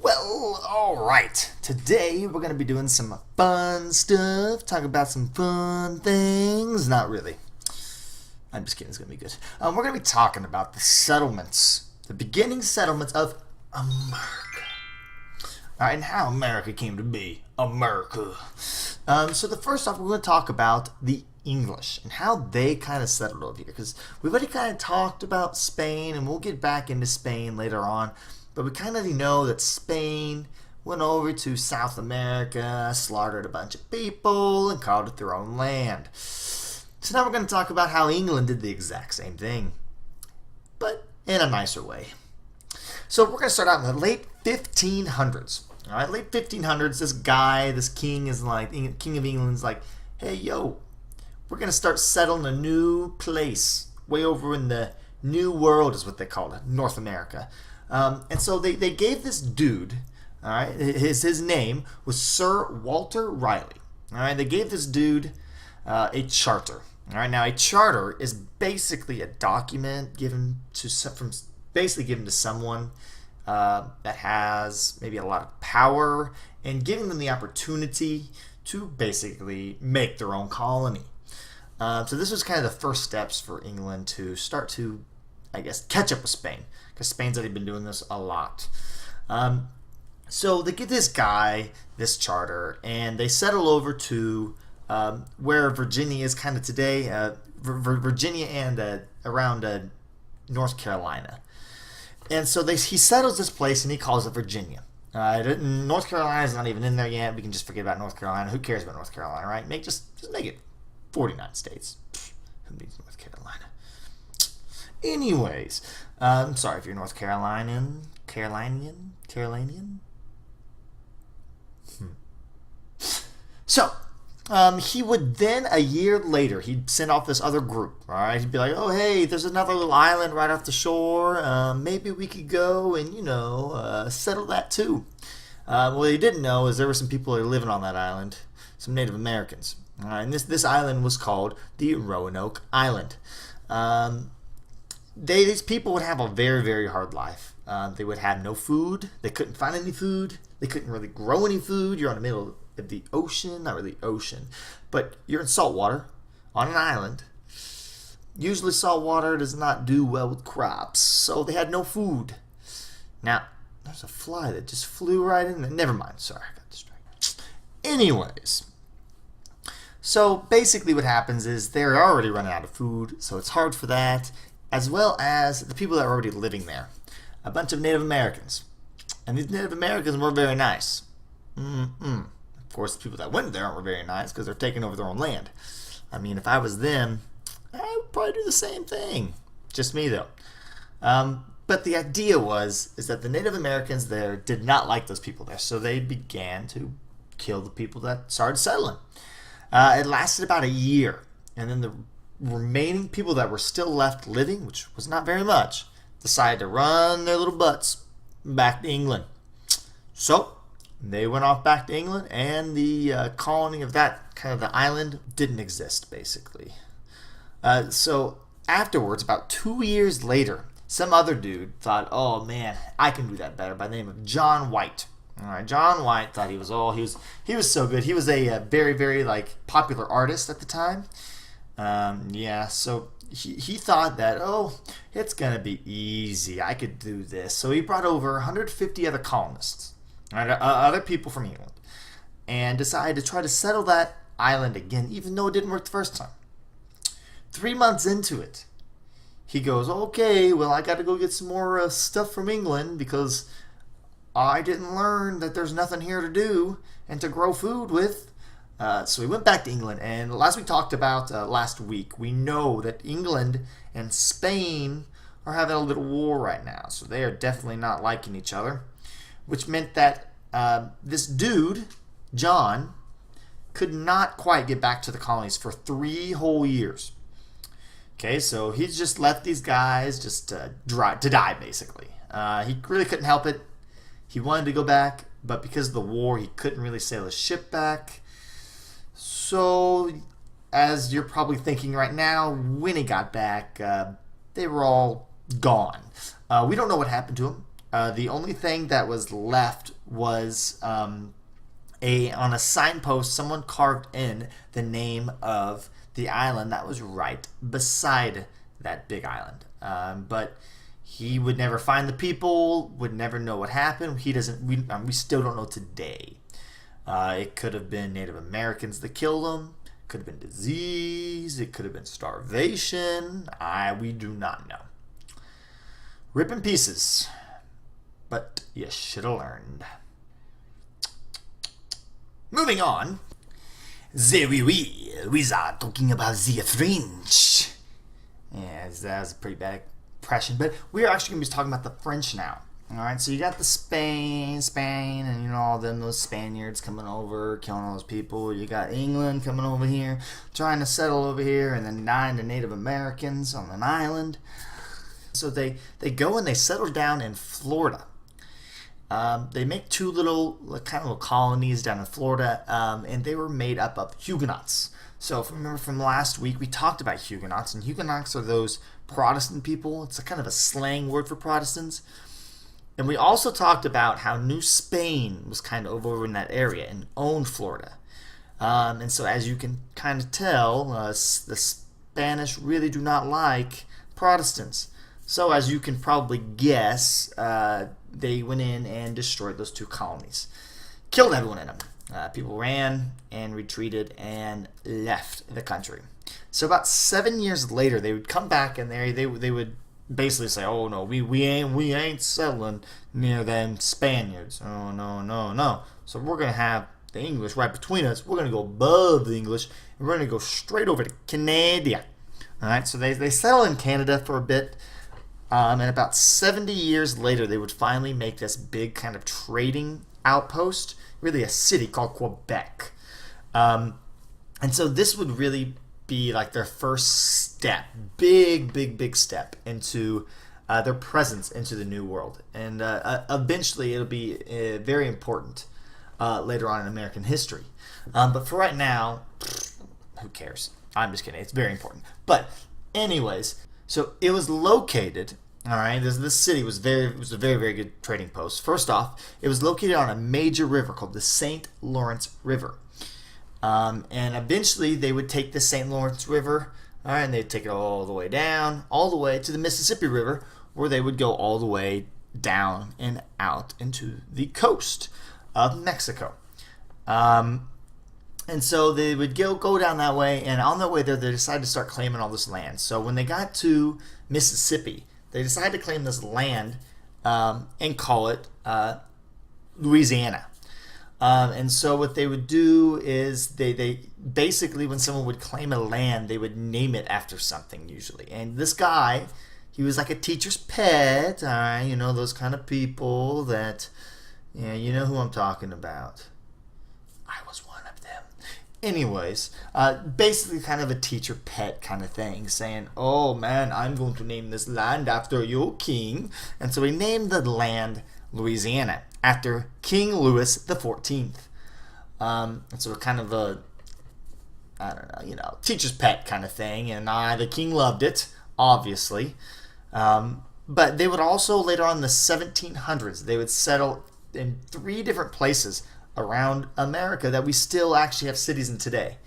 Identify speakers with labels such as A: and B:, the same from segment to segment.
A: Well, alright. Today we're going to be doing some fun stuff, talking about some fun things. Not really. I'm just kidding, it's going to be good. We're going to be talking about the settlements, the beginning settlements of America. Alright, and how America came to be. America. So the first off, we're going to talk about the English and how they kind of settled over here. Because we've already kind of talked about Spain, and we'll get back into Spain later on. But we kind of know that Spain went over to South America, slaughtered a bunch of people, and called it their own land. So now we're going to talk about how England did the exact same thing, but in a nicer way. So we're going to start out in the late 1500s. All right, late 1500s, this king is like, King of England's like, hey, yo, we're going to start settling a new place way over in the New World is what they called it, North America. And so they gave this dude, all right, his name was Sir Walter Raleigh. All right, they gave this dude a charter. All right, now a charter is basically a document given to someone that has maybe a lot of power and giving them the opportunity to basically make their own colony. So this was kind of the first steps for England to start to, I guess, catch up with Spain, because Spain's already been doing this a lot. So they give this guy this charter, and they settle over to where Virginia is kind of today, Virginia and around North Carolina. And so he settles this place, and he calls it Virginia. North Carolina is not even in there yet. We can just forget about North Carolina. Who cares about North Carolina, right? Just make it 49 states. Who needs North Carolina? Anyways, I'm sorry if you're North Carolinian. So, he would then, a year later, he'd send off this other group, all right? He'd be like, oh, hey, there's another little island right off the shore. Maybe we could go and, settle that too. What he didn't know is there were some people that were living on that island, some Native Americans. All right, and this island was called the Roanoke Island. These people would have a very, very hard life. They would have no food. They couldn't find any food. They couldn't really grow any food. You're in the middle of the ocean. Not really ocean, but you're in salt water on an island. Usually salt water does not do well with crops, so they had no food. Now, there's a fly that just flew right in there. Never mind. Sorry, I got distracted. Anyways, so basically what happens is they're already running out of food, so it's hard for that, as well as the people that are already living there. A bunch of Native Americans. And these Native Americans were very nice. Of course, the people that went there aren't very nice because they're taking over their own land. I mean, if I was them, I would probably do the same thing. Just me, though. But the idea is that the Native Americans there did not like those people there, so they began to kill the people that started settling. It lasted about a year, and then the remaining people that were still left living, which was not very much, decided to run their little butts back to England. So they went off back to England, and the colony of that kind of the island didn't exist, basically. So afterwards, about 2 years later, some other dude thought, oh man, I can do that better, by the name of John White. All right, John White thought he was so good. He was a very, very popular artist at the time. So he thought that, it's gonna be easy. I could do this. So he brought over 150 other colonists, right, other people from England, and decided to try to settle that island again, even though it didn't work the first time. 3 months into it, he goes, okay, well, I got to go get some more stuff from England because I didn't learn that there's nothing here to do and to grow food with. So we went back to England, and as we talked about last week, we know that England and Spain are having a little war right now. So they are definitely not liking each other, which meant that this dude, John, could not quite get back to the colonies for 3 whole years. Okay, so he's just left these guys just to die, basically. He really couldn't help it. He wanted to go back, but because of the war, he couldn't really sail his ship back. So, as you're probably thinking right now, when he got back, they were all gone. We don't know what happened to him. The only thing that was left was on a signpost, someone carved in the name of the island that was right beside that big island. But he would never find the people, would never know what happened. He doesn't. We still don't know today. It could have been Native Americans that killed him. Could have been disease. It could have been starvation. We do not know. Rip in pieces. But you should have learned. Moving on. We are talking about the French. Yeah, that was a pretty bad impression. But we are actually going to be talking about the French now. Alright, so you got the Spain, and you know, all them, those Spaniards coming over, killing all those people. You got England coming over here, trying to settle over here, and then dying to Native Americans on an island. So they go and they settle down in Florida. They make two little colonies down in Florida, and they were made up of Huguenots. So if you remember from last week, we talked about Huguenots, and Huguenots are those Protestant people. It's a kind of a slang word for Protestants. And we also talked about how New Spain was kind of over in that area and owned Florida. And so as you can kind of tell, the Spanish really do not like Protestants. So as you can probably guess, they went in and destroyed those two colonies. Killed everyone in them. People ran and retreated and left the country. So about 7 years later, they would come back and they would basically say, "Oh no, we ain't settling near them Spaniards. Oh no. So we're gonna have the English right between us. We're gonna go above the English and we're gonna go straight over to Canada." All right. So they settle in Canada for a bit, and about 70 years later, they would finally make this big kind of trading outpost, really a city called Quebec. And so this would really be like their first step, big step into their presence into the New World. And eventually it'll be very important later on in American history. But for right now, who cares? I'm just kidding. It's very important. But anyways, so it was located, all right, this city was a very good trading post. First off, it was located on a major river called the St. Lawrence River. And eventually they would take the St. Lawrence River, all right, and they'd take it all the way down, all the way to the Mississippi River, where they would go all the way down and out into the coast of Mexico. And so they would go down that way, and on their way there, they decided to start claiming all this land. So when they got to Mississippi, they decided to claim this land and call it Louisiana. And so what they would do is they basically, when someone would claim a land, they would name it after something usually. And this guy, he was like a teacher's pet, all right, you know, those kind of people that, yeah, you know who I'm talking about. I was one of them. Anyways, basically kind of a teacher pet kind of thing, saying, "Oh man, I'm going to name this land after your king." And so he named the land Louisiana after King Louis XIV. And so kind of a, I don't know, you know, teacher's pet kind of thing. And the king loved it, obviously. But they would also, later on in the 1700s, they would settle in 3 different places around America that we still actually have cities in today.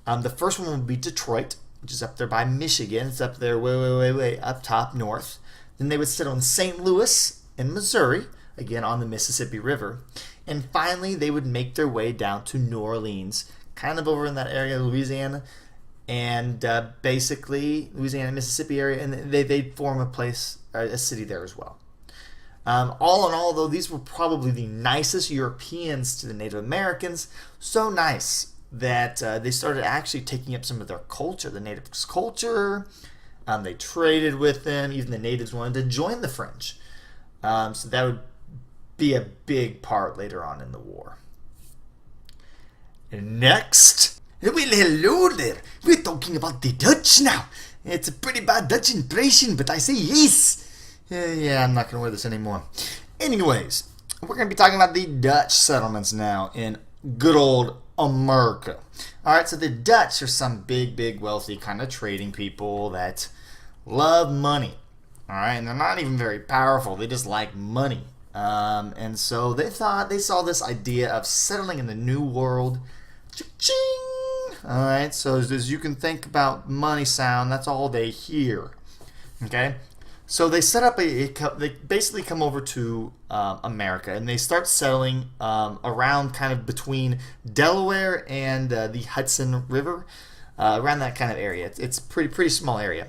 A: The first one would be Detroit, which is up there by Michigan. It's up there way up top north. Then they would settle in St. Louis in Missouri, again on the Mississippi River. And finally, they would make their way down to New Orleans, kind of over in that area of Louisiana, and basically Louisiana, Mississippi area, and they'd form a city there as well. All in all, though, these were probably the nicest Europeans to the Native Americans. So nice that they started actually taking up some of their culture, the natives' culture. They traded with them. Even the natives wanted to join the French. So that would be a big part later on in the war. Next, well, hello there. We're talking about the Dutch now. It's a pretty bad Dutch impression, but I say yes. Yeah, I'm not going to wear this anymore. Anyways, we're going to be talking about the Dutch settlements now in good old America. Alright, so the Dutch are some big, wealthy kind of trading people that love money. Alright, and they're not even very powerful. They just like money. And so they saw this idea of settling in the New World. Cha-ching! All right, so as you can think about money sound, that's all they hear. Okay, so they set up they basically come over to America, and they start settling around kind of between Delaware and the Hudson River, around that kind of area. It's pretty small area.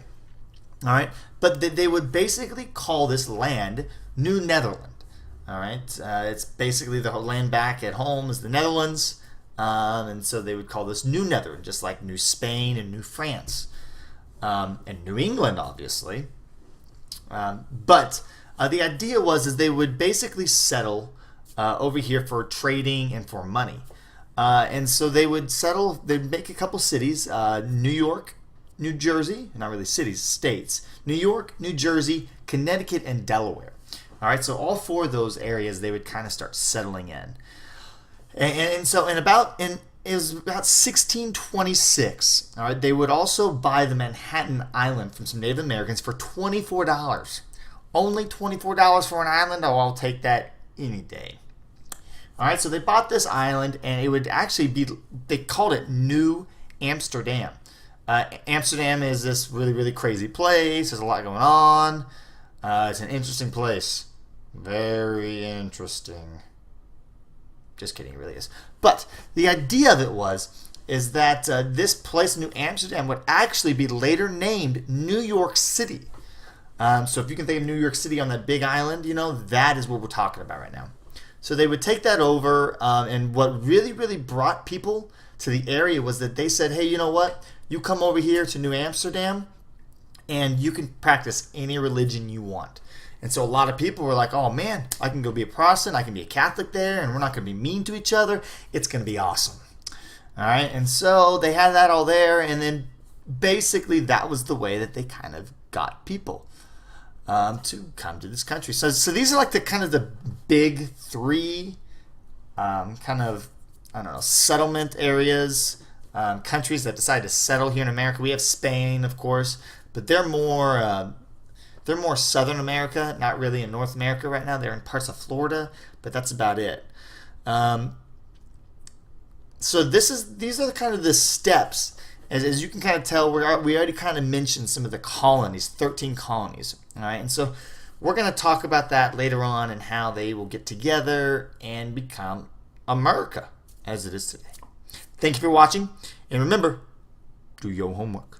A: All right, but they would basically call this land New Netherland. All right, it's basically the land back at home is the Netherlands, and so they would call this New Netherland, just like New Spain and New France, and New England, obviously. But the idea is they would basically settle over here for trading and for money, and so they would settle. They'd make a couple cities: New York, New Jersey, not really cities, states. New York, New Jersey, Connecticut, and Delaware. All right, so all four of those areas they would kind of start settling in, and so it was about 1626. All right, they would also buy the Manhattan Island from some Native Americans for $24. Only $24 for an island? Oh, I'll take that any day. All right, so they bought this island, and it would actually be, they called it New Amsterdam. Amsterdam is this really crazy place. There's a lot going on. It's an interesting place. Very interesting. Just kidding, it really is. But the idea of it is that this place, New Amsterdam, would actually be later named New York City. So if you can think of New York City on that big island, that is what we're talking about right now. So they would take that over, and what really brought people to the area was that they said, hey, you know what? You come over here to New Amsterdam, and you can practice any religion you want. And so a lot of people were like, oh man, I can go be a Protestant, I can be a Catholic there, and we're not going to be mean to each other. It's going to be awesome. All right, and so they had that all there, and then basically that was the way that they kind of got people to come to this country. So these are like the big three settlement areas, countries that decided to settle here in America. We have Spain, of course, but they're more Southern America, not really in North America right now. They're in parts of Florida, but that's about it. So these are kind of the steps. As you can kind of tell, we already kind of mentioned some of the colonies, 13 colonies. All right, and so we're going to talk about that later on and how they will get together and become America as it is today. Thank you for watching, and remember, do your homework.